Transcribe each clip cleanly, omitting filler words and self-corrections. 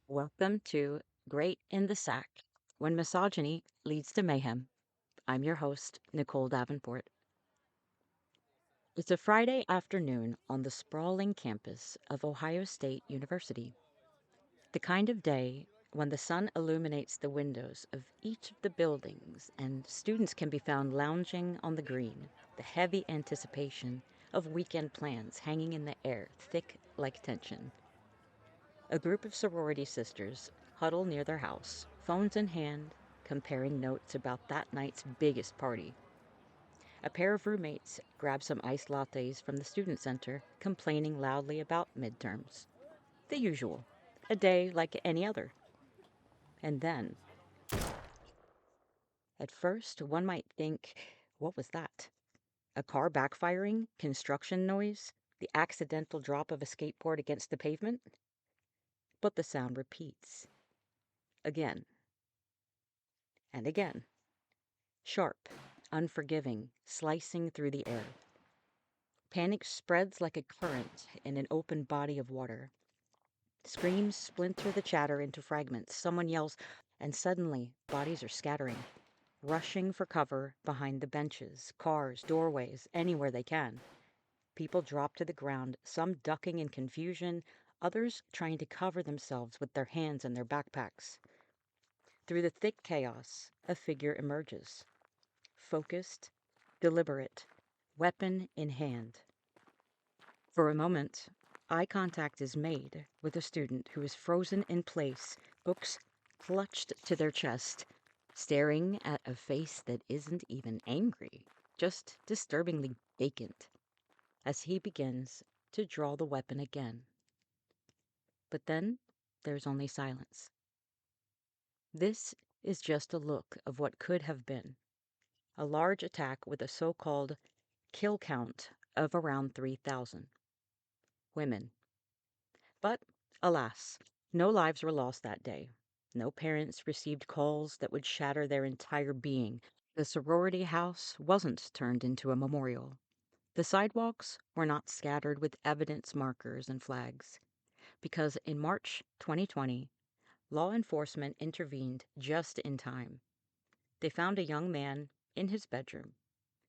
Welcome to Great in the Sack When Misogyny Leads to Mayhem. I'm your host, Nicole Davenport. It's a Friday afternoon on the sprawling campus of Ohio State University. The kind of day when the sun illuminates the windows of each of the buildings and students can be found lounging on the green, the heavy anticipation of weekend plans hanging in the air, thick like tension. A group of sorority sisters huddle near their house, phones in hand, comparing notes about that night's biggest party. A pair of roommates grab some iced lattes from the student center, complaining loudly about midterms. The usual. A day like any other. And then, at first, one might think, what was that? A car backfiring? Construction noise? The accidental drop of a skateboard against the pavement? But the sound repeats. Again and again. Sharp, unforgiving, slicing through the air. Panic spreads like a current in an open body of water. Screams splinter the chatter into fragments. Someone yells, and suddenly bodies are scattering, rushing for cover behind the benches, cars, doorways, anywhere they can. People drop to the ground, some ducking in confusion, others trying to cover themselves with their hands and their backpacks. Through the thick chaos, a figure emerges. Focused, deliberate, weapon in hand. For a moment, eye contact is made with a student who is frozen in place, books clutched to their chest, staring at a face that isn't even angry, just disturbingly vacant, as he begins to draw the weapon again. But then there's only silence. This is just a look of what could have been. A large attack with a so-called kill count of around 3,000 women. But alas, no lives were lost that day. No parents received calls that would shatter their entire being. The sorority house wasn't turned into a memorial. The sidewalks were not scattered with evidence markers and flags. Because in March 2020, law enforcement intervened just in time. They found a young man in his bedroom.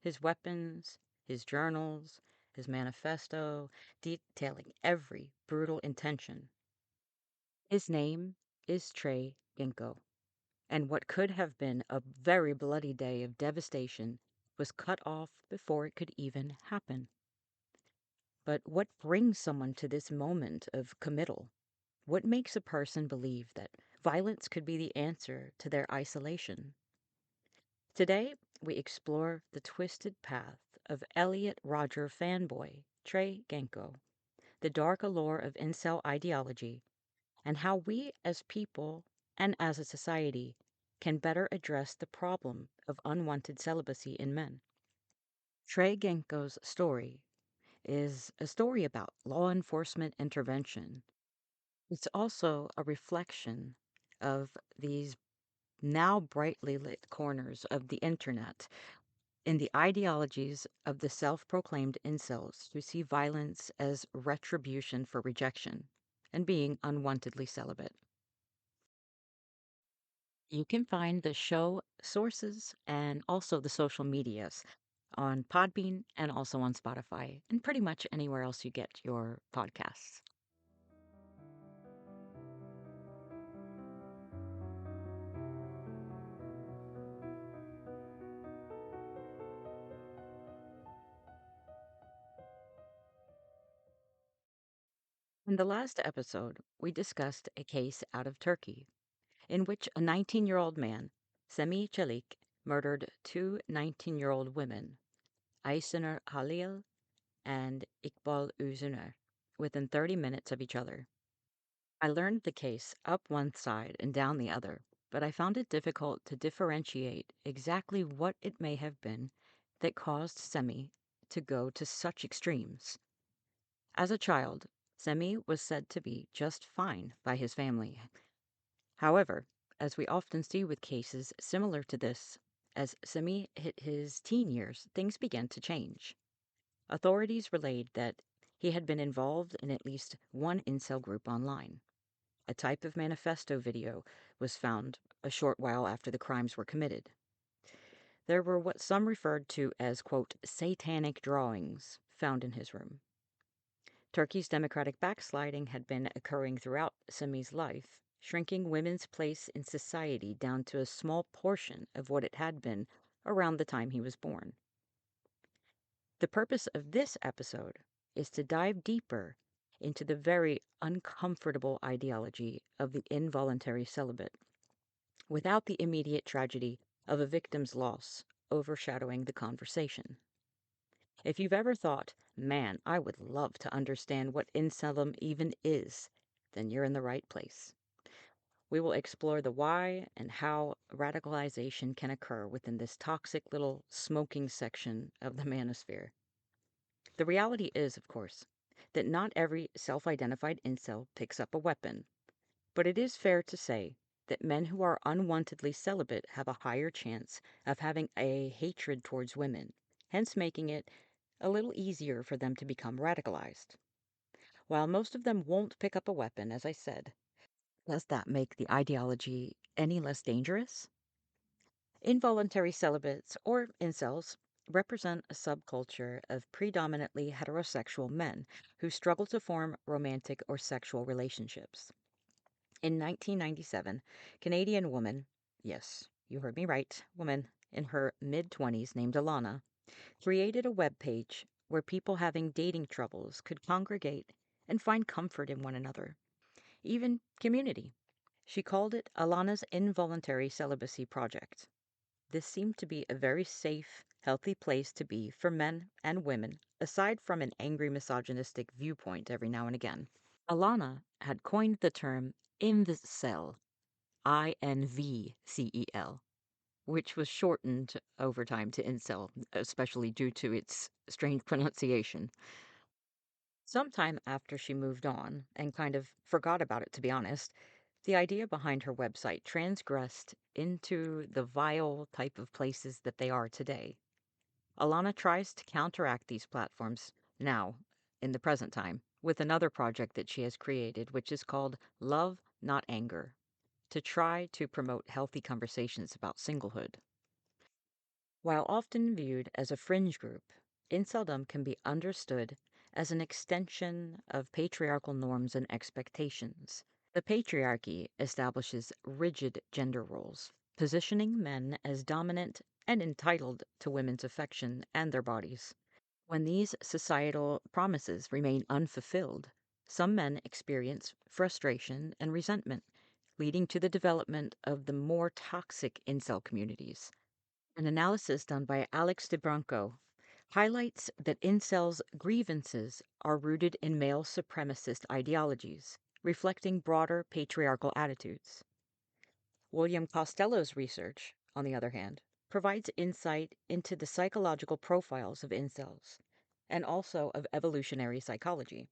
His weapons, his journals, his manifesto, detailing every brutal intention. His name is Tres Genco, and what could have been a very bloody day of devastation was cut off before it could even happen. But what brings someone to this moment of committal? What makes a person believe that violence could be the answer to their isolation? Today, we explore the twisted path of Elliot Rodger fanboy Tres Genco, the dark allure of incel ideology, and how we as people and as a society can better address the problem of unwanted celibacy in men. Tres Genco's story is a story about law enforcement intervention. It's also a reflection of these now brightly lit corners of the internet in the ideologies of the self-proclaimed incels who see violence as retribution for rejection and being unwantedly celibate. You can find the show sources and also the social medias on Podbean and also on Spotify and pretty much anywhere else you get your podcasts. In the last episode, we discussed a case out of Turkey in which a 19-year-old man, Semih Çelik, murdered two 19-year-old women, Aysenur Halil and Iqbal Uzuner, within 30 minutes of each other. I learned the case up one side and down the other, but I found it difficult to differentiate exactly what it may have been that caused Semih to go to such extremes. As a child, Semih was said to be just fine by his family. However, as we often see with cases similar to this, as Semih hit his teen years, things began to change. Authorities relayed that he had been involved in at least one incel group online. a type of manifesto video was found a short while after the crimes were committed. There were what some referred to as, quote, satanic drawings found in his room. Turkey's democratic backsliding had been occurring throughout Sami's life, shrinking women's place in society down to a small portion of what it had been around the time he was born. The purpose of this episode is to dive deeper into the very uncomfortable ideology of the involuntary celibate, without the immediate tragedy of a victim's loss overshadowing the conversation. If you've ever thought, man, I would love to understand what Inceldom even is, then you're in the right place. We will explore the why and how radicalization can occur within this toxic little smoking section of the manosphere. The reality is, of course, that not every self-identified incel picks up a weapon, but it is fair to say that men who are unwantedly celibate have a higher chance of having a hatred towards women, hence making it a little easier for them to become radicalized. While most of them won't pick up a weapon, as I said, does that make the ideology any less dangerous? Involuntary celibates, or incels, represent a subculture of predominantly heterosexual men who struggle to form romantic or sexual relationships. In 1997, Canadian woman, yes, you heard me right, woman in her mid-20s named Alana, created a web page where people having dating troubles could congregate and find comfort in one another, even community. She called it Alana's Involuntary Celibacy Project. This seemed to be a very safe, healthy place to be for men and women, aside from an angry misogynistic viewpoint every now and again. Alana had coined the term Incel, Incel, which was shortened over time to incel, especially due to its strange pronunciation. Sometime after she moved on, and kind of forgot about it to be honest, the idea behind her website transgressed into the vile type of places that they are today. Alana tries to counteract these platforms now, in the present time, with another project that she has created, which is called Love, Not Anger, to try to promote healthy conversations about singlehood. While often viewed as a fringe group, Inceldom can be understood as an extension of patriarchal norms and expectations. The patriarchy establishes rigid gender roles, positioning men as dominant and entitled to women's affection and their bodies. When these societal promises remain unfulfilled, some men experience frustration and resentment, leading to the development of the more toxic incel communities. An analysis done by Alex DeBranco highlights that incels' grievances are rooted in male supremacist ideologies, reflecting broader patriarchal attitudes. William Costello's research, on the other hand, provides insight into the psychological profiles of incels and also of evolutionary psychology.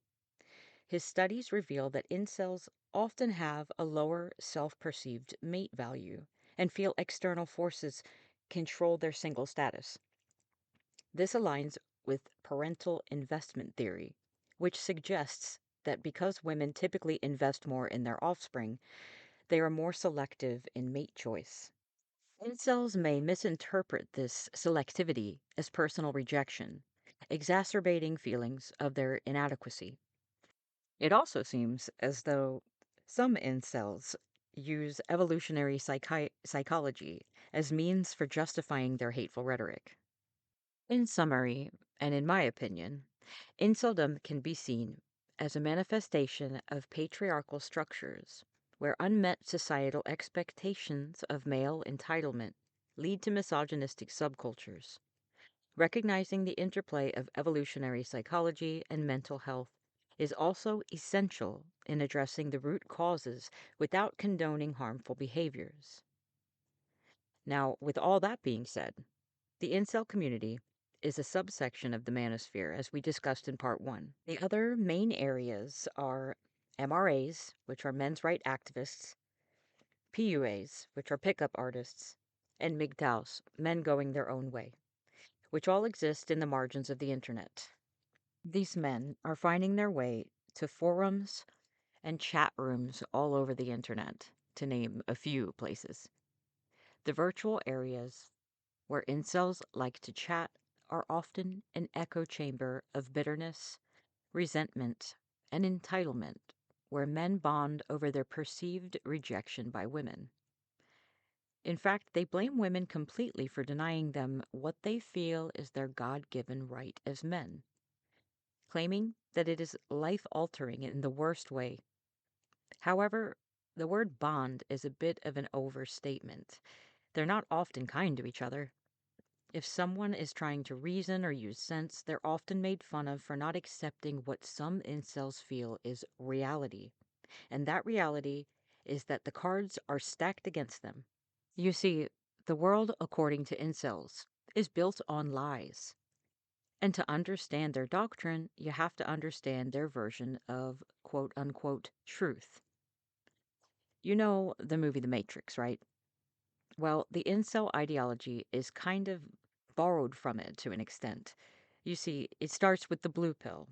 His studies reveal that incels often have a lower self-perceived mate value and feel external forces control their single status. This aligns with parental investment theory, which suggests that because women typically invest more in their offspring, they are more selective in mate choice. Incels may misinterpret this selectivity as personal rejection, exacerbating feelings of their inadequacy. It also seems as though some incels use evolutionary psychology as means for justifying their hateful rhetoric. In summary, and in my opinion, inceldom can be seen as a manifestation of patriarchal structures where unmet societal expectations of male entitlement lead to misogynistic subcultures. Recognizing the interplay of evolutionary psychology and mental health is also essential in addressing the root causes without condoning harmful behaviors. Now, with all that being said, the incel community is a subsection of the manosphere, as we discussed in part one. The other main areas are MRAs, which are men's right activists, PUAs, which are pickup artists, and MGTOWs, men going their own way, which all exist in the margins of the internet. These men are finding their way to forums and chat rooms all over the internet, to name a few places. The virtual areas where incels like to chat are often an echo chamber of bitterness, resentment, and entitlement, where men bond over their perceived rejection by women. In fact, they blame women completely for denying them what they feel is their God given right as men, claiming that it is life altering in the worst way. However, the word bond is a bit of an overstatement. They're not often kind to each other. If someone is trying to reason or use sense, they're often made fun of for not accepting what some incels feel is reality. And that reality is that the cards are stacked against them. You see, the world, according to incels, is built on lies. And to understand their doctrine, you have to understand their version of quote unquote truth. You know the movie The Matrix, right? Well, the incel ideology is kind of borrowed from it to an extent. You see, it starts with the blue pill,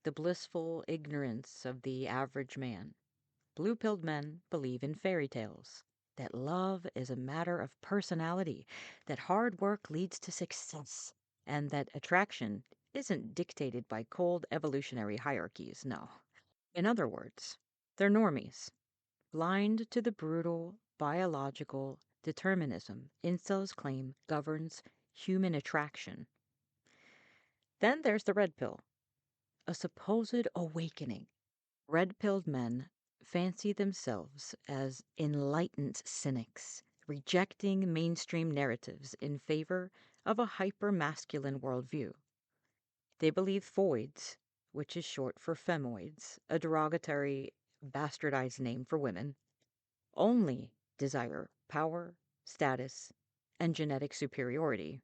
the blissful ignorance of the average man. Blue pilled men believe in fairy tales, that love is a matter of personality, that hard work leads to success, and that attraction isn't dictated by cold evolutionary hierarchies, no. In other words, they're normies, blind to the brutal biological determinism incels claim governs human attraction. Then there's the red pill, a supposed awakening. Red pilled men fancy themselves as enlightened cynics, rejecting mainstream narratives in favor of a hyper masculine worldview. They believe foids, which is short for femoids, a derogatory, bastardized name for women, only desire power, status, and genetic superiority.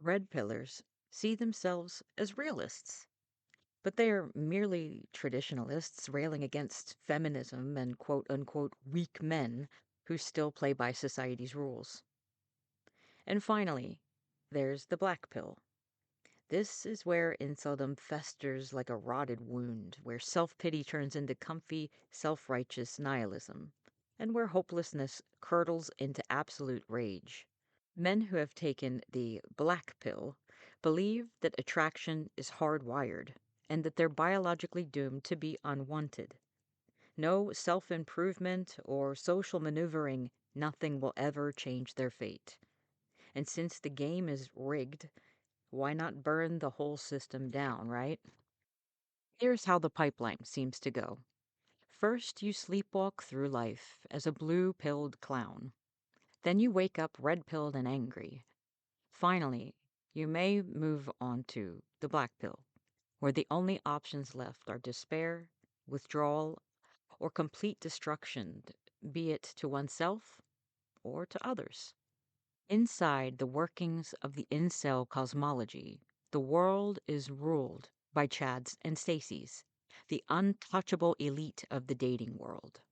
Red pillars see themselves as realists, but they are merely traditionalists railing against feminism and quote unquote weak men who still play by society's rules. And finally, there's the black pill. This is where Inceldom festers like a rotted wound, where self pity turns into comfy, self righteous nihilism, and where hopelessness curdles into absolute rage. Men who have taken the black pill believe that attraction is hardwired and that they're biologically doomed to be unwanted. No self improvement or social maneuvering, nothing will ever change their fate. And since the game is rigged, why not burn the whole system down, right? Here's how the pipeline seems to go. First, you sleepwalk through life as a blue pilled clown. Then you wake up red pilled and angry. Finally, you may move on to the black pill, where the only options left are despair, withdrawal, or complete destruction, be it to oneself or to others. Inside the workings of the incel cosmology, the world is ruled by Chads and Stacys, the untouchable elite of the dating world.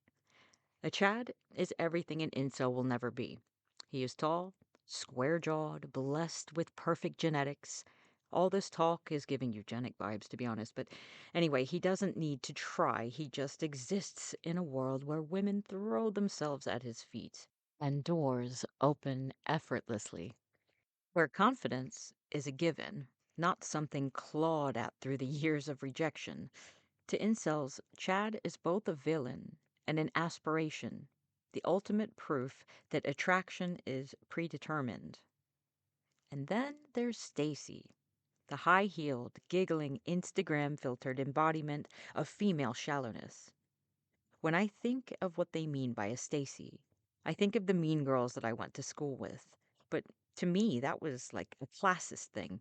A Chad is everything an incel will never be. He is tall, square jawed, blessed with perfect genetics. All this talk is giving eugenic vibes, to be honest, but anyway, he doesn't need to try. He just exists in a world where women throw themselves at his feet and doors open effortlessly, where confidence is a given, not something clawed at through the years of rejection. To incels, Chad is both a villain and an aspiration, the ultimate proof that attraction is predetermined. And then there's Stacy, the high-heeled, giggling, Instagram-filtered embodiment of female shallowness. When I think of what they mean by a Stacy, I think of the mean girls that I went to school with. But to me, that was like a classist thing.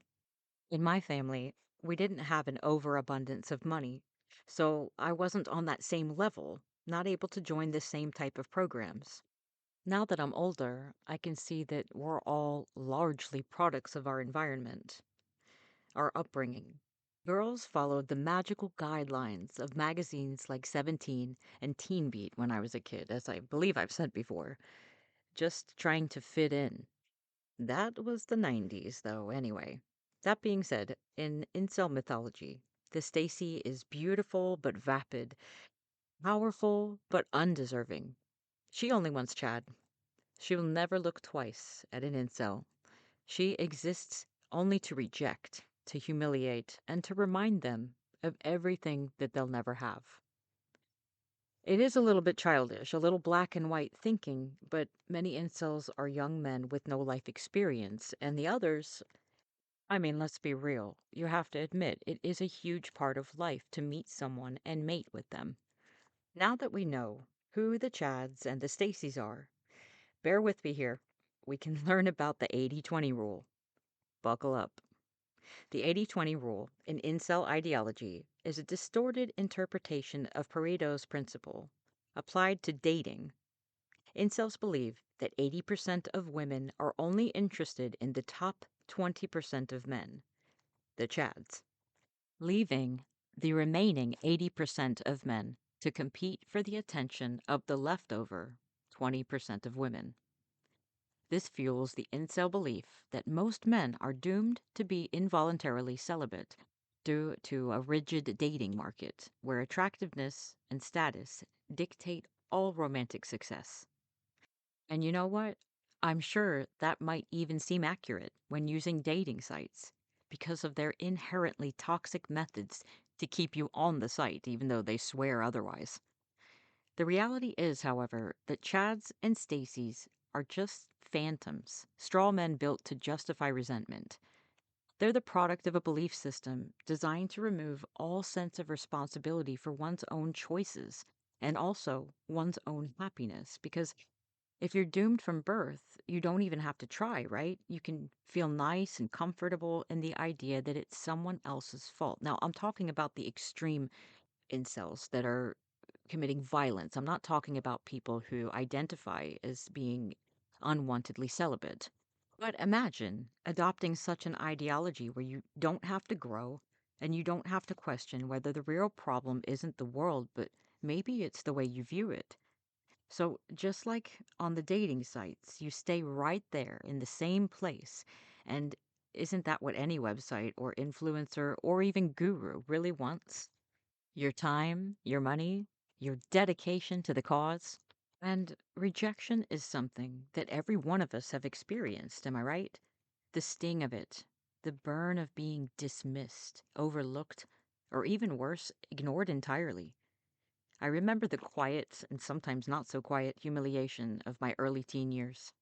In my family, we didn't have an overabundance of money, so I wasn't on that same level, not able to join the same type of programs. Now that I'm older, I can see that we're all largely products of our environment, our upbringing. Girls followed the magical guidelines of magazines like 17 and Teen Beat when I was a kid, as I believe I've said before, just trying to fit in. That was the 90s, though, anyway. That being said, in incel mythology, the Stacy is beautiful but vapid, Powerful but undeserving. She only wants Chad. She will never look twice at an incel. She exists only to reject, to humiliate, and to remind them of everything that they'll never have. It is a little bit childish, a little black and white thinking, but many incels are young men with no life experience, and the others, I mean, let's be real. You have to admit, it is a huge part of life to meet someone and mate with them. Now that we know who the Chads and the Stacys are, bear with me here. We can learn about the 80-20 rule. Buckle up. The 80-20 rule in incel ideology is a distorted interpretation of Pareto's principle applied to dating. Incels believe that 80% of women are only interested in the top 20% of men, the Chads, leaving the remaining 80% of men to compete for the attention of the leftover 20% of women. This fuels the incel belief that most men are doomed to be involuntarily celibate due to a rigid dating market where attractiveness and status dictate all romantic success. And you know what? I'm sure that might even seem accurate when using dating sites because of their inherently toxic methods to keep you on the site, even though they swear otherwise. The reality is, however, that Chads and Stacys are just phantoms, straw men built to justify resentment. They're the product of a belief system designed to remove all sense of responsibility for one's own choices and also one's own happiness. Because if you're doomed from birth, you don't even have to try, right? You can feel nice and comfortable in the idea that it's someone else's fault. Now, I'm talking about the extreme incels that are committing violence. I'm not talking about people who identify as being unwantedly celibate. But imagine adopting such an ideology where you don't have to grow and you don't have to question whether the real problem isn't the world, but maybe it's the way you view it. So, just like on the dating sites, you stay right there in the same place. And isn't that what any website or influencer or even guru really wants? Your time, your money, your dedication to the cause. And rejection is something that every one of us have experienced, am I right? The sting of it, the burn of being dismissed, overlooked, or even worse, ignored entirely. I remember the quiet and sometimes not so quiet humiliation of my early teen years.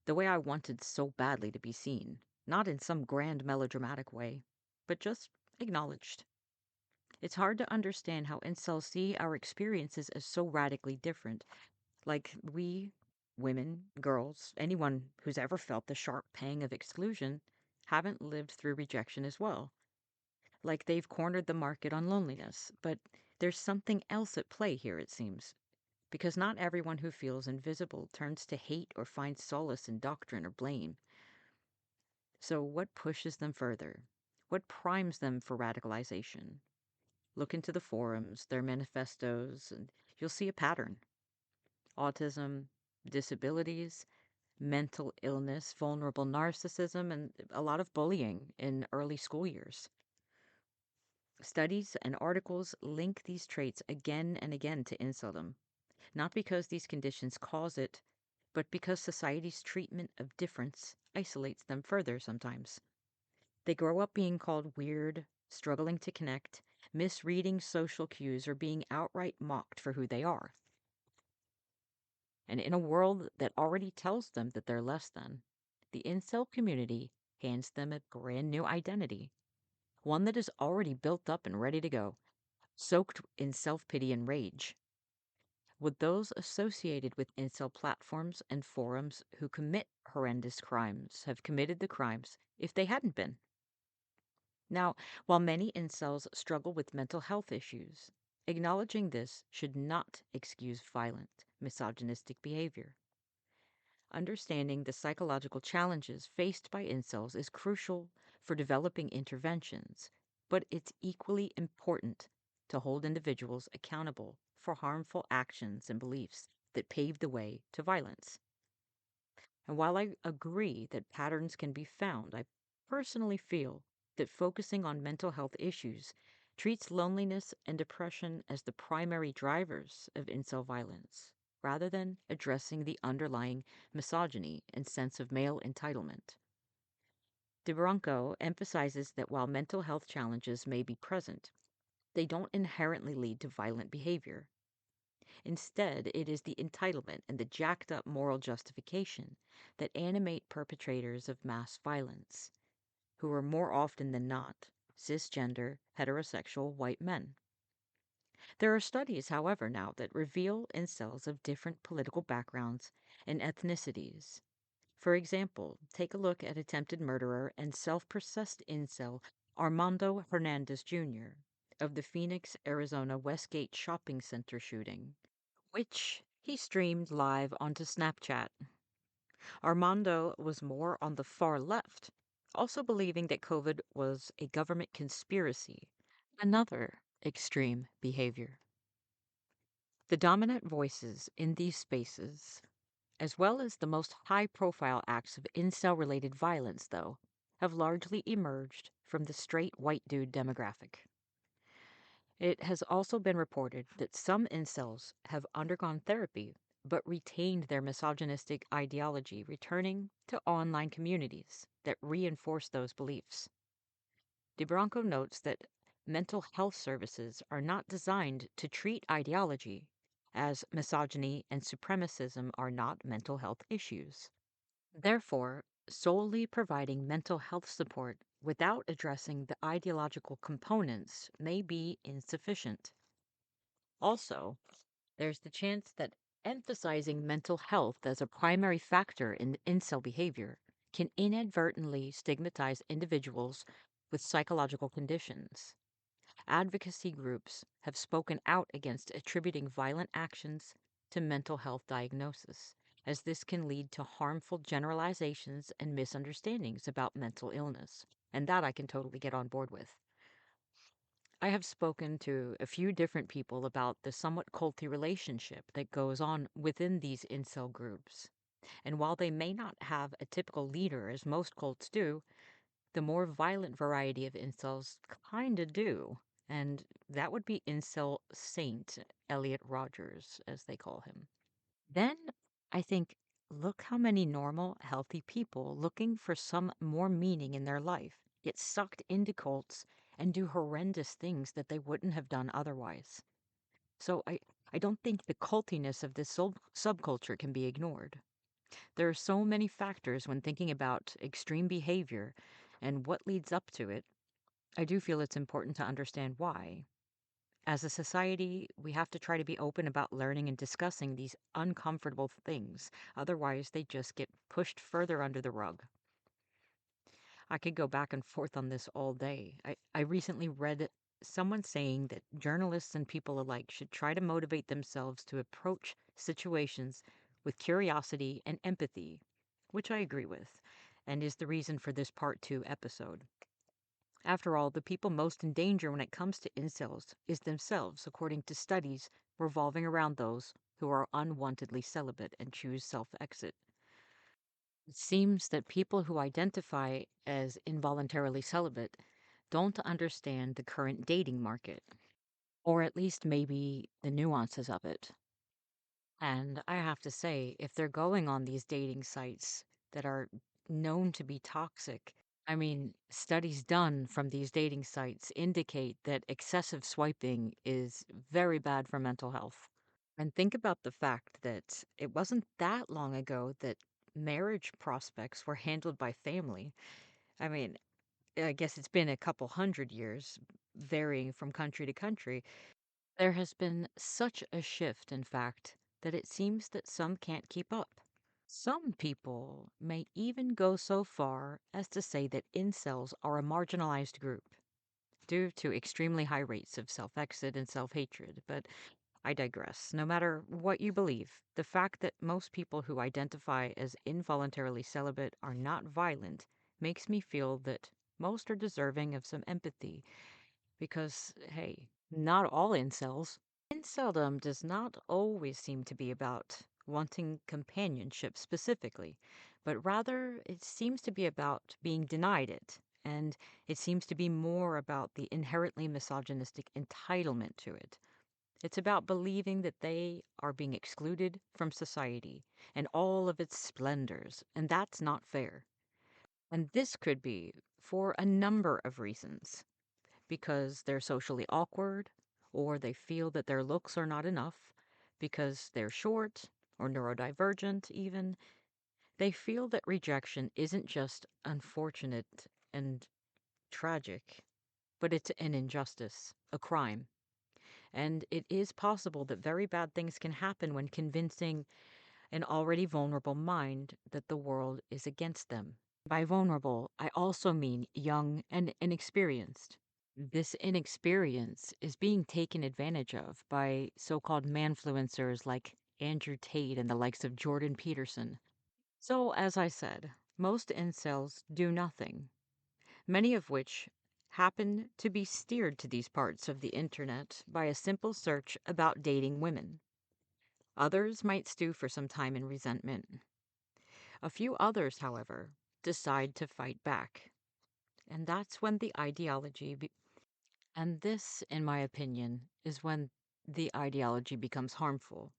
The way I wanted so badly to be seen, not in some grand melodramatic way, but just acknowledged. It's hard to understand how incels see our experiences as so radically different. Like we, women, girls, anyone who's ever felt the sharp pang of exclusion, haven't lived through rejection as well. Like they've cornered the market on loneliness. But there's something else at play here, it seems. Because not everyone who feels invisible turns to hate or finds solace in doctrine or blame. So, what pushes them further? What primes them for radicalization? Look into the forums, their manifestos, and you'll see a pattern. Autism, disabilities, mental illness, vulnerable narcissism, and a lot of bullying in early school years. Studies and articles link these traits again and again to inceldom, not because these conditions cause it, but because society's treatment of difference isolates them further sometimes. They grow up being called weird, struggling to connect, misreading social cues, or being outright mocked for who they are. And in a world that already tells them that they're less than, the incel community hands them a brand new identity, one that is already built up and ready to go, soaked in self-pity and rage. Would those associated with incel platforms and forums who commit horrendous crimes have committed the crimes if they hadn't been? Now, while many incels struggle with mental health issues, acknowledging this should not excuse violent, misogynistic behavior. Understanding the psychological challenges faced by incels is crucial for developing interventions, but it's equally important to hold individuals accountable for harmful actions and beliefs that pave the way to violence. And while I agree that patterns can be found, I personally feel that focusing on mental health issues treats loneliness and depression as the primary drivers of incel violence, rather than addressing the underlying misogyny and sense of male entitlement. DeBronco emphasizes that while mental health challenges may be present, they don't inherently lead to violent behavior. Instead, it is the entitlement and the jacked up moral justification that animate perpetrators of mass violence, who are more often than not cisgender, heterosexual white men. There are studies, however, now that reveal incels of different political backgrounds and ethnicities. For example, take a look at attempted murderer and self processed incel Armando Hernandez Jr. of the Phoenix, Arizona Westgate shopping center shooting, which he streamed live onto Snapchat. Armando was more on the far left, also believing that COVID was a government conspiracy, another extreme behavior. The dominant voices in these spaces, as well as the most high profile acts of incel related violence, though, have largely emerged from the straight white dude demographic. It has also been reported that some incels have undergone therapy but retained their misogynistic ideology, returning to online communities that reinforce those beliefs. DeBronco notes that mental health services are not designed to treat ideology, as misogyny and supremacism are not mental health issues. Therefore, solely providing mental health support without addressing the ideological components may be insufficient. Also, there's the chance that emphasizing mental health as a primary factor in incel behavior can inadvertently stigmatize individuals with psychological conditions. Advocacy groups have spoken out against attributing violent actions to mental health diagnosis, as this can lead to harmful generalizations and misunderstandings about mental illness. And that I can totally get on board with. I have spoken to a few different people about the somewhat culty relationship that goes on within these incel groups. And while they may not have a typical leader as most cults do, the more violent variety of incels kinda do. And that would be Incel Saint Elliot Rogers, as they call him. Then I think, look how many normal, healthy people looking for some more meaning in their life get sucked into cults and do horrendous things that they wouldn't have done otherwise. So I don't think the cultiness of this subculture can be ignored. There are so many factors when thinking about extreme behavior and what leads up to it. I do feel it's important to understand why. As a society, we have to try to be open about learning and discussing these uncomfortable things. Otherwise, they just get pushed further under the rug. I could go back and forth on this all day. I recently read someone saying that journalists and people alike should try to motivate themselves to approach situations with curiosity and empathy, which I agree with, and is the reason for this part 2 episode. After all, the people most in danger when it comes to incels is themselves, according to studies revolving around those who are unwantedly celibate and choose self exit. It seems that people who identify as involuntarily celibate don't understand the current dating market, or at least maybe the nuances of it. And I have to say, if they're going on these dating sites that are known to be toxic, I mean, studies done from these dating sites indicate that excessive swiping is very bad for mental health. And think about the fact that it wasn't that long ago that marriage prospects were handled by family. I mean, I guess it's been a couple hundred years, varying from country to country. There has been such a shift, in fact, that it seems that some can't keep up. Some people may even go so far as to say that incels are a marginalized group due to extremely high rates of self exit and self hatred. But I digress. No matter what you believe, the fact that most people who identify as involuntarily celibate are not violent makes me feel that most are deserving of some empathy because, hey, not all incels. Inceldom does not always seem to be about wanting companionship specifically, but rather it seems to be about being denied it and it seems to be more about the inherently misogynistic entitlement to it. It's about believing that they are being excluded from society and all of its splendors, and that's not fair. And this could be for a number of reasons because they're socially awkward, or they feel that their looks are not enough, because they're short or neurodivergent, even. They feel that rejection isn't just unfortunate and tragic, but it's an injustice, a crime. And it is possible that very bad things can happen when convincing an already vulnerable mind that the world is against them. By vulnerable, I also mean young and inexperienced. This inexperience is being taken advantage of by so called manfluencers like Andrew Tate and the likes of Jordan Peterson. So, as I said, most incels do nothing, many of which happen to be steered to these parts of the internet by a simple search about dating women. Others might stew for some time in resentment. A few others, however, decide to fight back. And that's when the ideology and this, in my opinion, is when the ideology becomes harmful.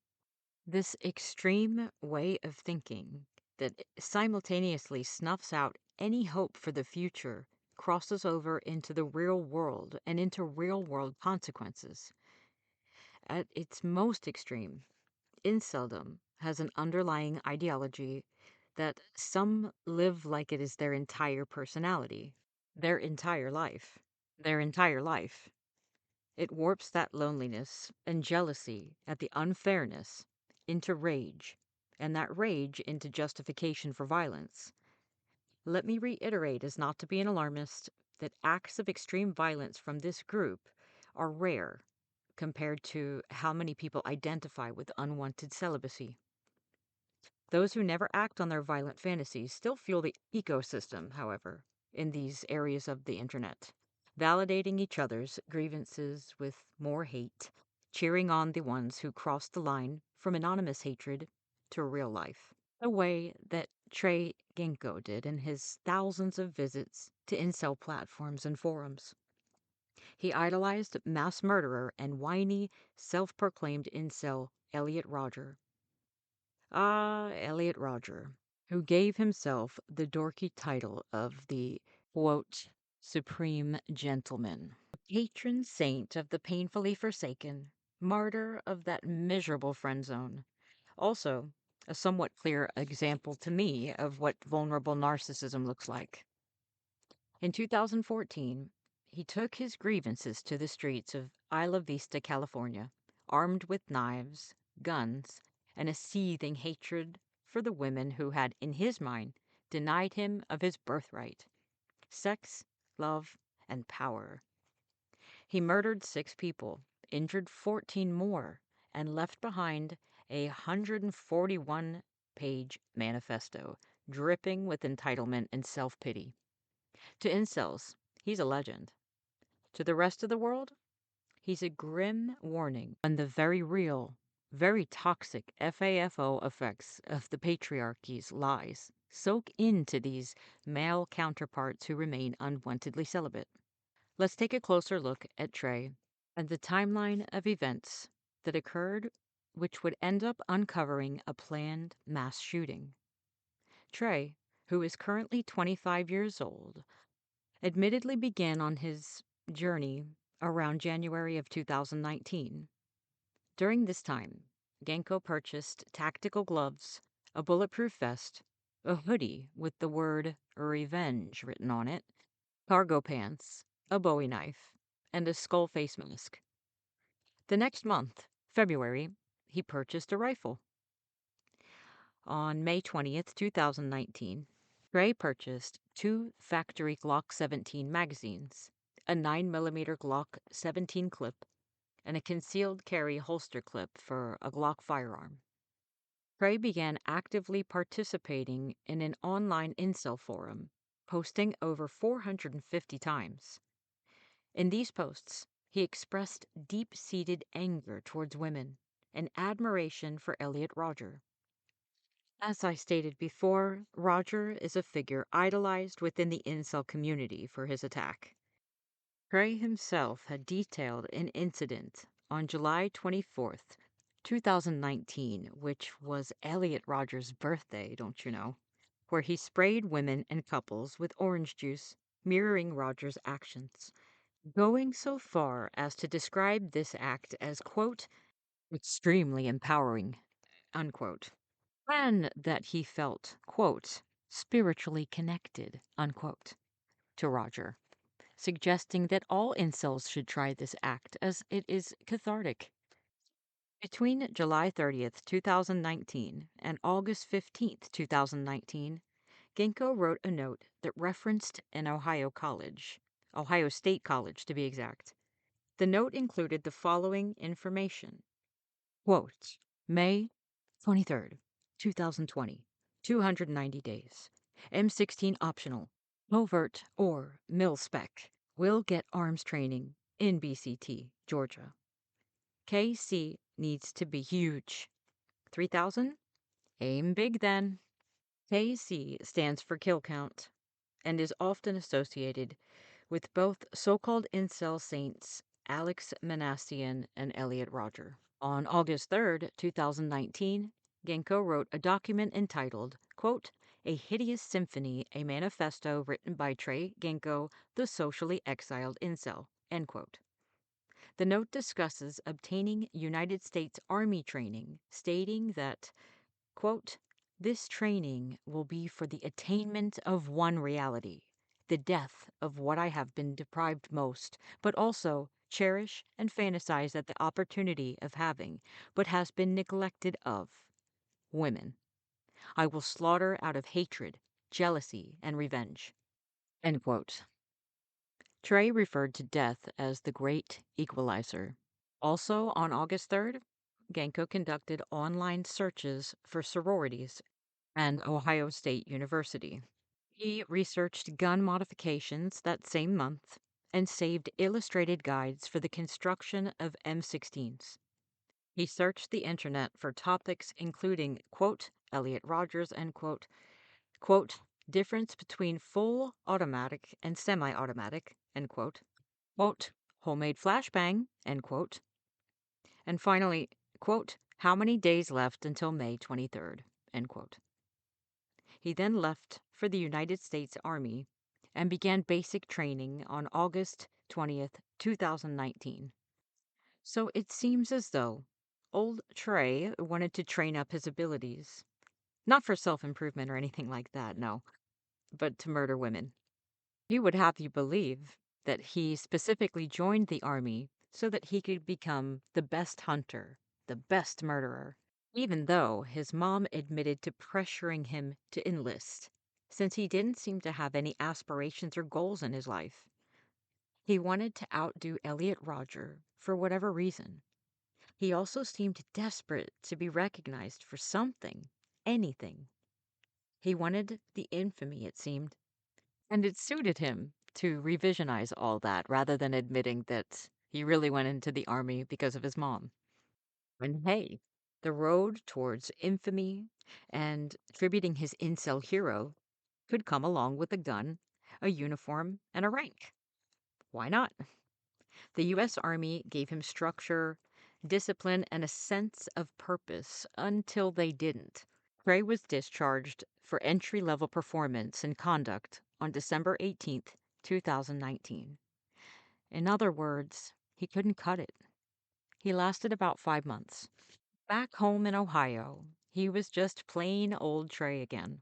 This extreme way of thinking that simultaneously snuffs out any hope for the future crosses over into the real world and into real world consequences. At its most extreme, Inceldom has an underlying ideology that some live like it is their entire personality, their entire life, their entire life. It warps that loneliness and jealousy at the unfairness into rage, and that rage into justification for violence. Let me reiterate, as not to be an alarmist, that acts of extreme violence from this group are rare compared to how many people identify with unwanted celibacy. Those who never act on their violent fantasies still fuel the ecosystem, however, in these areas of the internet, validating each other's grievances with more hate, cheering on the ones who cross the line from anonymous hatred to real life, the way that Tres Genco did in his thousands of visits to incel platforms and forums. He idolized mass murderer and whiny, self-proclaimed incel Elliot Rodger. Ah, Elliot Rodger, who gave himself the dorky title of the, quote, Supreme Gentleman, patron saint of the painfully forsaken, martyr of that miserable friend zone. Also, a somewhat clear example to me of what vulnerable narcissism looks like. In 2014, he took his grievances to the streets of Isla Vista, California, armed with knives, guns, and a seething hatred for the women who had, in his mind, denied him of his birthright: sex, love, and power. He murdered 6 people, injured 14 more, and left behind a 141-page manifesto dripping with entitlement and self-pity. To incels, he's a legend. To the rest of the world, he's a grim warning on the very real, very toxic FAFO effects of the patriarchy's lies soak into these male counterparts who remain unwantedly celibate. Let's take a closer look at Trey and the timeline of events that occurred which would end up uncovering a planned mass shooting. Trey, who is currently 25 years old, admittedly began on his journey around January of 2019. During this time, Genko purchased tactical gloves, a bulletproof vest, a hoodie with the word revenge written on it, cargo pants, a Bowie knife, and a skull face mask. The next month, February, he purchased a rifle. On May 20th, 2019, Gray purchased 2 factory Glock 17 magazines, a 9mm Glock 17 clip, and a concealed carry holster clip for a Glock firearm. Gray began actively participating in an online incel forum, posting over 450 times. In these posts, he expressed deep-seated anger towards women and admiration for Elliot Rodger. As I stated before, Roger is a figure idolized within the incel community for his attack. Trey himself had detailed an incident on July 24th, 2019, which was Elliot Rogers' birthday, don't you know, where he sprayed women and couples with orange juice, mirroring Rogers' actions, going so far as to describe this act as, quote, extremely empowering, unquote, and that he felt, quote, spiritually connected, unquote, to Roger, suggesting that all incels should try this act as it is cathartic. Between July 30th, 2019 and August 15th, 2019, Genco wrote a note that referenced an Ohio State College to be exact. The note included the following information. Quote, May 23rd, 2020, 290 days. M16 optional, covert or mil-spec. Will get arms training in BCT, Georgia. KC needs to be huge. 3,000? Aim big then. KC stands for kill count and is often associated with both so-called incel saints Alex Manassian and Elliot Rodger. On August 3rd, 2019, Genco wrote a document entitled, quote, A Hideous Symphony, a manifesto written by Tres Genco, the socially exiled incel, end quote. The note discusses obtaining United States Army training, stating that, quote, this training will be for the attainment of one reality, the death of what I have been deprived most, but also cherish and fantasize at the opportunity of having, but has been neglected of, women. I will slaughter out of hatred, jealousy, and revenge. End quote. Trey referred to death as the great equalizer. Also on August 3rd, Genco conducted online searches for sororities and Ohio State University. He researched gun modifications that same month and saved illustrated guides for the construction of M16s. He searched the internet for topics including, quote, Elliot Rogers, end quote, difference between full automatic and semi-automatic, end quote, homemade flashbang, end quote, and finally, quote, how many days left until May 23rd, end quote. He then left for the United States Army and began basic training on August 20th, 2019. So it seems as though old Trey wanted to train up his abilities. Not for self-improvement or anything like that, no, but to murder women. He would have you believe that he specifically joined the army so that he could become the best hunter, the best murderer, even though his mom admitted to pressuring him to enlist, since he didn't seem to have any aspirations or goals in his life. He wanted to outdo Elliot Rodger for whatever reason. He also seemed desperate to be recognized for something, anything. He wanted the infamy, it seemed, and it suited him to revisionize all that rather than admitting that he really went into the army because of his mom. And hey, the road towards infamy and attributing his incel hero could come along with a gun, a uniform, and a rank. Why not? The U.S. Army gave him structure, discipline, and a sense of purpose until they didn't. Trey was discharged for entry-level performance and conduct on December 18th, 2019. In other words, he couldn't cut it. He lasted about 5 months. Back home in Ohio, he was just plain old Trey again.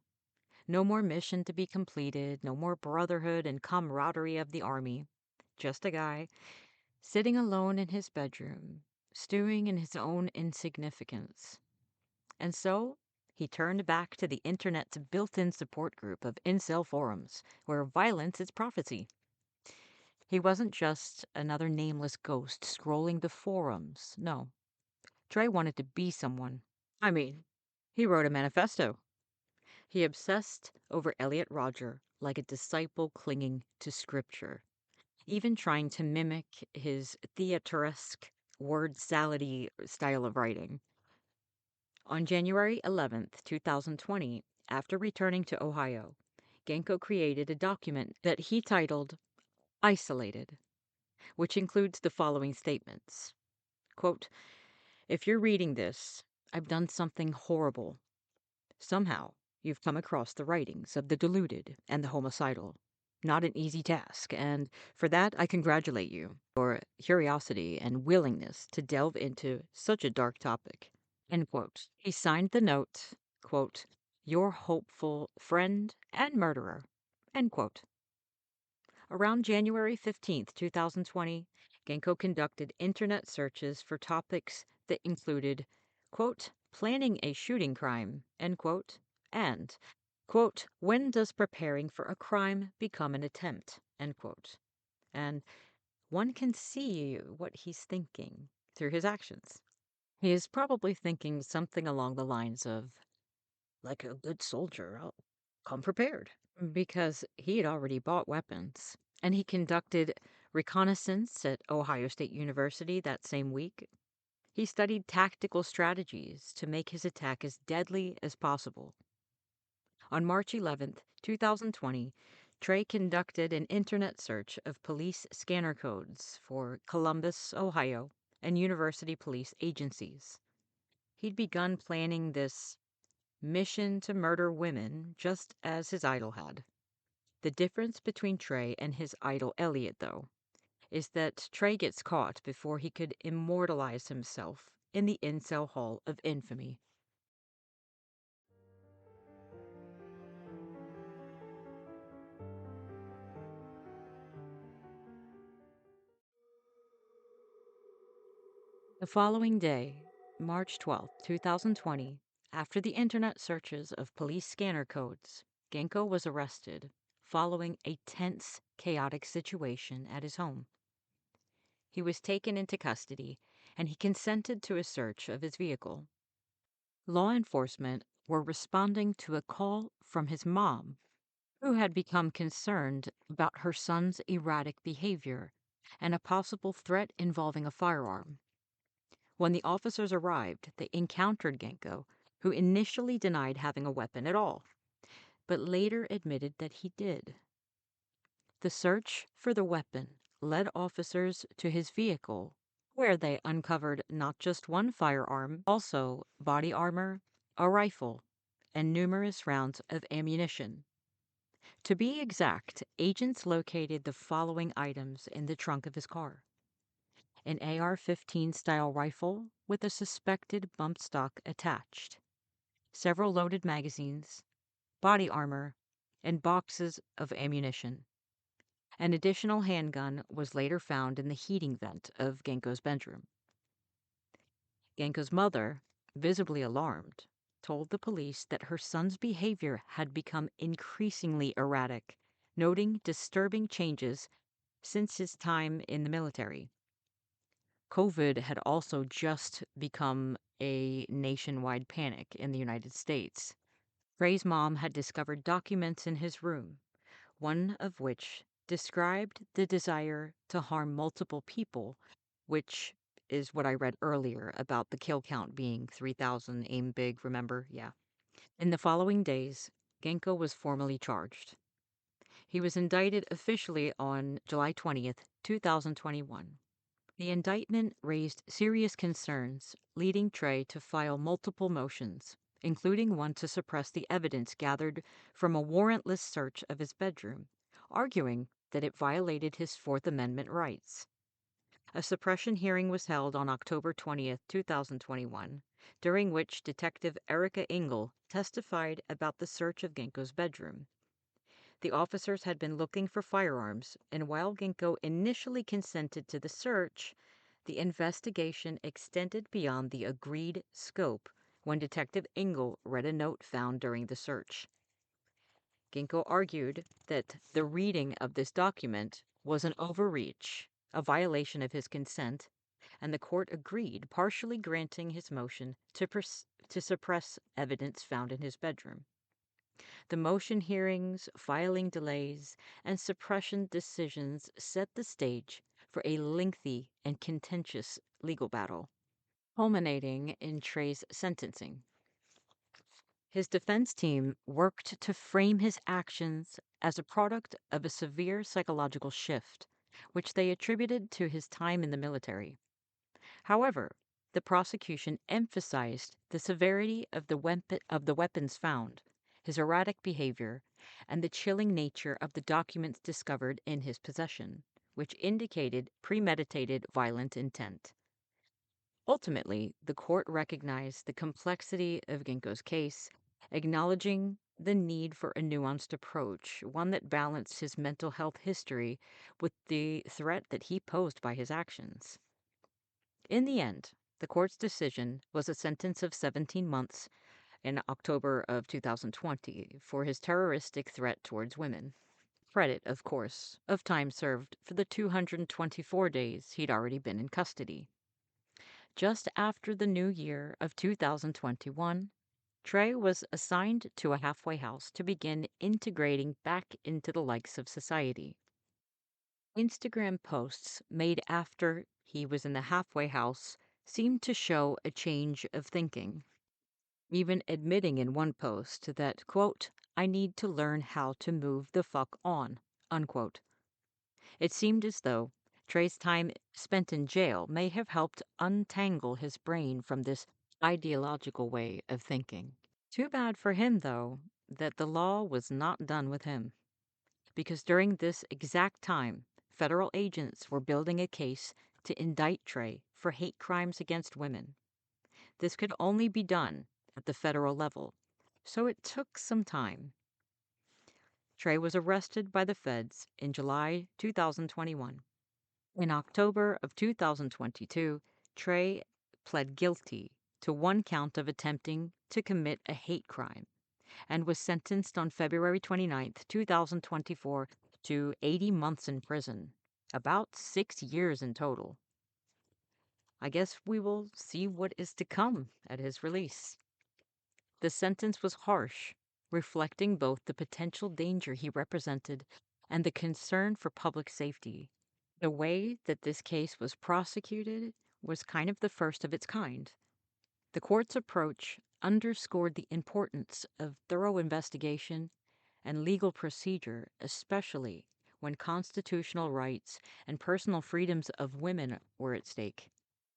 No more mission to be completed, no more brotherhood and camaraderie of the army. Just a guy sitting alone in his bedroom, stewing in his own insignificance. And so, he turned back to the internet's built-in support group of incel forums, where violence is prophecy. He wasn't just another nameless ghost scrolling the forums, no. Trey wanted to be someone. I mean, he wrote a manifesto. He obsessed over Elliot Rodger like a disciple clinging to scripture, even trying to mimic his theateresque, word salady style of writing. On January 11th, 2020, after returning to Ohio, Genco created a document that he titled Isolated, which includes the following statements. Quote, "If you're reading this, I've done something horrible. Somehow, you've come across the writings of the deluded and the homicidal. Not an easy task, and for that I congratulate you. Your curiosity and willingness to delve into such a dark topic." End quote. He signed the note, quote, "Your hopeful friend and murderer." End quote. Around January 15th, 2020, Genco conducted internet searches for topics that included, quote, "planning a shooting crime," end quote, and, quote, "when does preparing for a crime become an attempt," end quote. And one can see what he's thinking through his actions. He is probably thinking something along the lines of, like a good soldier, I'll come prepared. Because he had already bought weapons, and he conducted reconnaissance at Ohio State University that same week. He studied tactical strategies to make his attack as deadly as possible. On March 11th, 2020, Trey conducted an internet search of police scanner codes for Columbus, Ohio, and university police agencies. He'd begun planning this mission to murder women just as his idol had. The difference between Trey and his idol Elliot, though, is that Trey gets caught before he could immortalize himself in the Incel Hall of Infamy. The following day, March 12th, 2020, after the internet searches of police scanner codes, Genco was arrested following a tense, chaotic situation at his home. He was taken into custody, and he consented to a search of his vehicle. Law enforcement were responding to a call from his mom, who had become concerned about her son's erratic behavior and a possible threat involving a firearm. When the officers arrived, they encountered Genco, who initially denied having a weapon at all, but later admitted that he did. The search for the weapon led officers to his vehicle, where they uncovered not just one firearm, also body armor, a rifle, and numerous rounds of ammunition. To be exact, agents located the following items in the trunk of his car: an AR-15 style rifle with a suspected bump stock attached, several loaded magazines, body armor, and boxes of ammunition. An additional handgun was later found in the heating vent of Genco's bedroom. Genco's mother, visibly alarmed, told the police that her son's behavior had become increasingly erratic, noting disturbing changes since his time in the military. COVID had also just become a nationwide panic in the United States. Trey's mom had discovered documents in his room, one of which described the desire to harm multiple people, which is what I read earlier about the kill count being 3,000, aim big, remember? Yeah. In the following days, Genco was formally charged. He was indicted officially on July 20th, 2021. The indictment raised serious concerns, leading Trey to file multiple motions, including one to suppress the evidence gathered from a warrantless search of his bedroom, arguing that it violated his Fourth Amendment rights. A suppression hearing was held on October 20th, 2021, during which Detective Erica Engel testified about the search of Genco's bedroom. The officers had been looking for firearms, and while Genco initially consented to the search, the investigation extended beyond the agreed scope when Detective Engel read a note found during the search. Genco argued that the reading of this document was an overreach, a violation of his consent, and the court agreed, partially granting his motion to suppress evidence found in his bedroom. The motion hearings, filing delays, and suppression decisions set the stage for a lengthy and contentious legal battle, culminating in Trey's sentencing. His defense team worked to frame his actions as a product of a severe psychological shift, which they attributed to his time in the military. However, the prosecution emphasized the severity of the weapons found, his erratic behavior, and the chilling nature of the documents discovered in his possession, which indicated premeditated violent intent. Ultimately, the court recognized the complexity of Ginkgo's case, acknowledging the need for a nuanced approach, one that balanced his mental health history with the threat that he posed by his actions. In the end, the court's decision was a sentence of 17 months in October of 2020 for his terroristic threat towards women. Credit, of course, of time served for the 224 days he'd already been in custody. Just after the new year of 2021, Trey was assigned to a halfway house to begin integrating back into the likes of society. Instagram posts made after he was in the halfway house seemed to show a change of thinking, even admitting in one post that, quote, I need to learn how to move the fuck on, unquote. It seemed as though Trey's time spent in jail may have helped untangle his brain from this ideological way of thinking. Too bad for him, though, that the law was not done with him, because during this exact time, federal agents were building a case to indict Trey for hate crimes against women. This could only be done at the federal level, so it took some time. Trey was arrested by the feds in July 2021. In October of 2022, Trey pled guilty to one count of attempting to commit a hate crime and was sentenced on February 29th, 2024 to 80 months in prison, about 6 years in total. I guess we will see what is to come at his release. The sentence was harsh, reflecting both the potential danger he represented and the concern for public safety. The way that this case was prosecuted was kind of the first of its kind. The court's approach underscored the importance of thorough investigation and legal procedure, especially when constitutional rights and personal freedoms of women were at stake.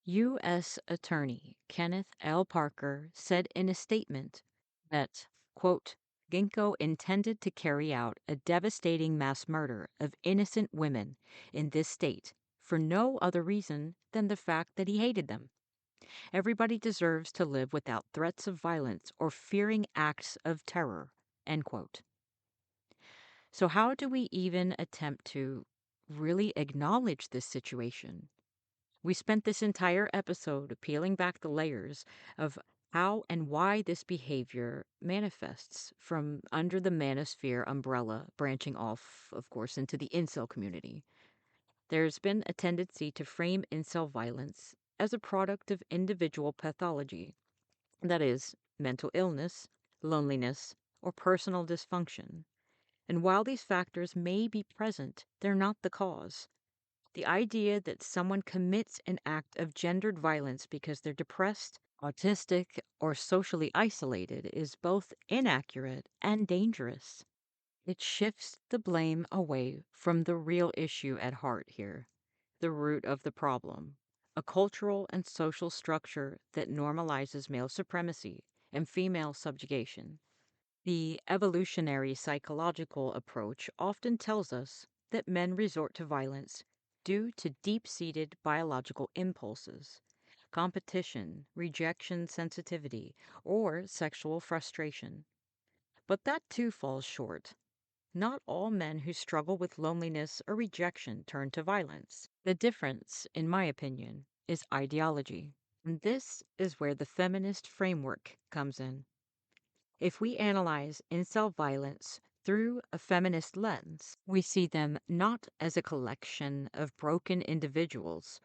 U.S. Attorney Kenneth L. Parker said in a statement that, quote, Ginkgo intended to carry out a devastating mass murder of innocent women in this state for no other reason than the fact that he hated them. Everybody deserves to live without threats of violence or fearing acts of terror, end quote. So how do we even attempt to really acknowledge this situation? We spent this entire episode peeling back the layers of how and why this behavior manifests from under the manosphere umbrella, branching off, of course, into the incel community. There's been a tendency to frame incel violence as a product of individual pathology, that is, mental illness, loneliness, or personal dysfunction. And while these factors may be present, they're not the cause. The idea that someone commits an act of gendered violence because they're depressed, autistic, or socially isolated is both inaccurate and dangerous. It shifts the blame away from the real issue at heart here, the root of the problem, a cultural and social structure that normalizes male supremacy and female subjugation. The evolutionary psychological approach often tells us that men resort to violence due to deep-seated biological impulses, competition, rejection sensitivity, or sexual frustration. But that too falls short. Not all men who struggle with loneliness or rejection turn to violence. The difference, in my opinion, is ideology. And this is where the feminist framework comes in. If we analyze incel violence through a feminist lens, we see them not as a collection of broken individuals,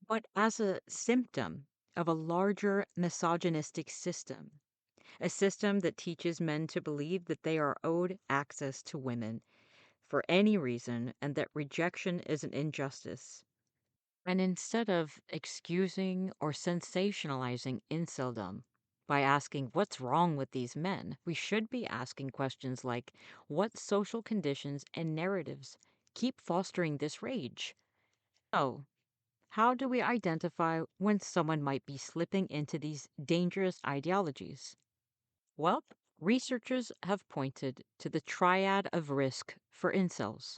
but as a symptom of a larger misogynistic system, a system that teaches men to believe that they are owed access to women for any reason and that rejection is an injustice. And instead of excusing or sensationalizing inceldom By asking what's wrong with these men, we should be asking questions like what social conditions and narratives keep fostering this rage? Oh, how do we identify when someone might be slipping into these dangerous ideologies? Well, researchers have pointed to the triad of risk for incels,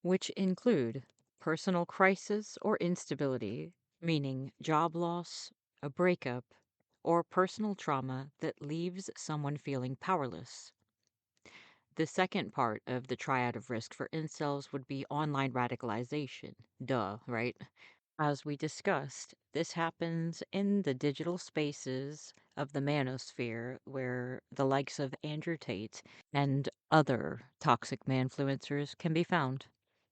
which include personal crisis or instability, meaning job loss, a breakup, or personal trauma that leaves someone feeling powerless. The second part of the triad of risk for incels would be online radicalization. Duh, right? As we discussed, this happens in the digital spaces of the manosphere where the likes of Andrew Tate and other toxic manfluencers can be found.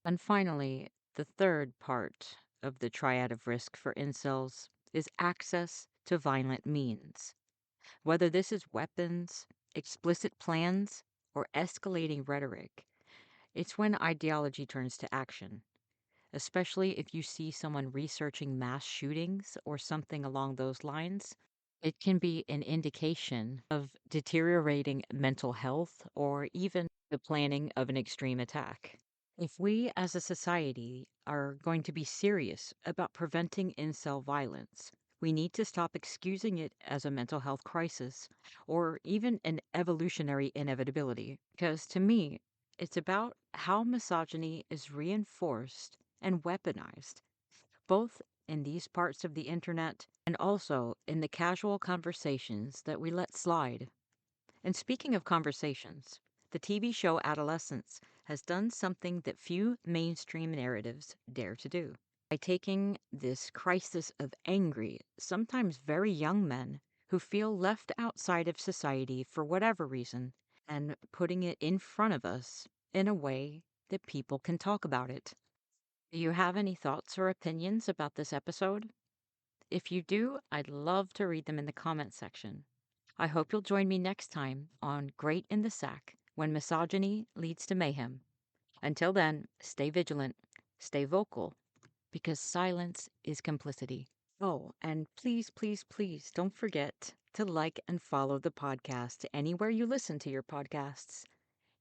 And finally, the third part of the triad of risk for incels is access to violent means. Whether this is weapons, explicit plans, or escalating rhetoric, it's when ideology turns to action, especially if you see someone researching mass shootings or something along those lines. It can be an indication of deteriorating mental health or even the planning of an extreme attack. If we as a society are going to be serious about preventing incel violence, we need to stop excusing it as a mental health crisis or even an evolutionary inevitability. Because to me, it's about how misogyny is reinforced and weaponized, both in these parts of the internet and also in the casual conversations that we let slide. And speaking of conversations, the TV show Adolescence has done something that few mainstream narratives dare to do. By taking this crisis of angry, sometimes very young men who feel left outside of society for whatever reason, and putting it in front of us in a way that people can talk about it. Do you have any thoughts or opinions about this episode? If you do, I'd love to read them in the comments section. I hope you'll join me next time on Great in the Sack when misogyny leads to mayhem. Until then, stay vigilant, stay vocal, because silence is complicity. Oh, and please, please, please don't forget to like and follow the podcast anywhere you listen to your podcasts.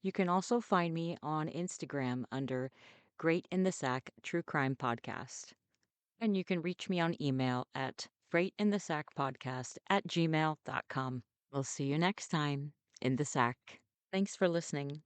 You can also find me on Instagram under Great in the Sack True Crime Podcast. And you can reach me on email at freightinthesackpodcast@gmail.com. We'll see you next time in the sack. Thanks for listening.